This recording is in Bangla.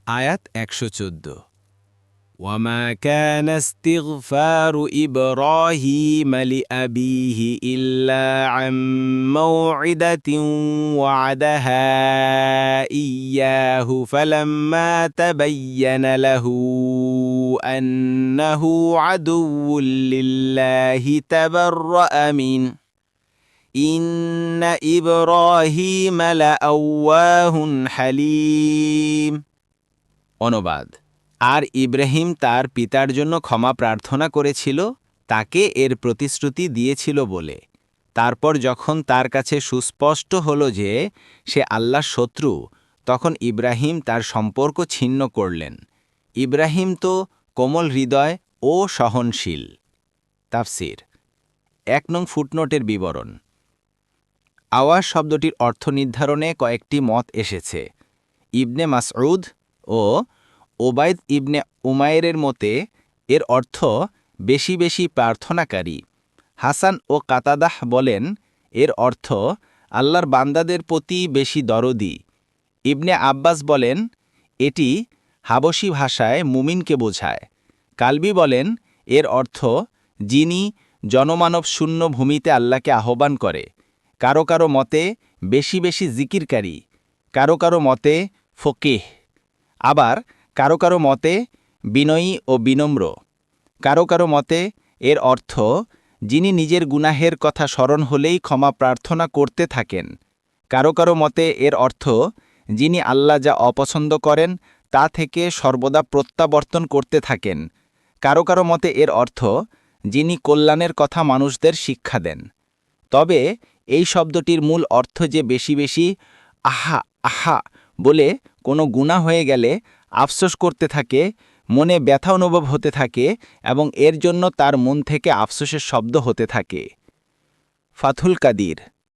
আয়াত ১১৪ وما كان استغفار إبراهيم لأبيه إلا عن موعدة وعدها إياه فلما تبين له أنه عدو لله تبرأ منه إن إبراهيم لأواه حليم অনুবাদ আর ইব্রাহিম তার পিতার জন্য ক্ষমা প্রার্থনা করেছিল তাকে এর প্রতিশ্রুতি দিয়েছিল বলে তারপর যখন তার কাছে সুস্পষ্ট হলো যে সে আল্লাহর শত্রু তখন ইব্রাহিম তার সম্পর্ক ছিন্ন করলেন ইব্রাহিম তো কোমল হৃদয় ও সহনশীল তাফসির ১ নং ফুটনোটের বিবরণ আওয়াজ শব্দটির অর্থ নির্ধারণে কয়েকটি মত এসেছে ইবনে মাসউদ ও ওবায়দ ইবনে উমায়েরের মতে এর অর্থ বেশি বেশি প্রার্থনাকারী হাসান ও কাতাদাহ বলেন এর অর্থ আল্লাহর বান্দাদের প্রতি বেশি দরদি ইবনে আব্বাস বলেন এটি হাবশী ভাষায় মুমিনকে বোঝায় কালবি বলেন এর অর্থ যিনি জনমানব শূন্য ভূমিতে আল্লাহকে আহ্বান করে কারো কারো মতে বেশি বেশি জিকিরকারী কারো কারো মতে ফকিহ আবার কারো কারো মতে বিনয়ী ও বিনম্র কারো কারো মতে এর অর্থ যিনি নিজের গুনাহের কথা স্মরণ হলেই ক্ষমা প্রার্থনা করতে থাকেন কারো কারো মতে এর অর্থ যিনি আল্লাহ যা অপছন্দ করেন তা থেকে সর্বদা প্রত্যাবর্তন করতে থাকেন কারো কারো মতে এর অর্থ যিনি কল্যাণের কথা মানুষদের শিক্ষা দেন তবে এই শব্দটির মূল অর্থ যে বেশি বেশি আহা আহা বলে কোনো গুনাহ হয়ে গেলে আফসোস করতে থাকে মনে ব্যথা অনুভব হতে থাকে এবং এর জন্য তার মন থেকে আফসোসের শব্দ হতে থাকে ফাথুল কাদির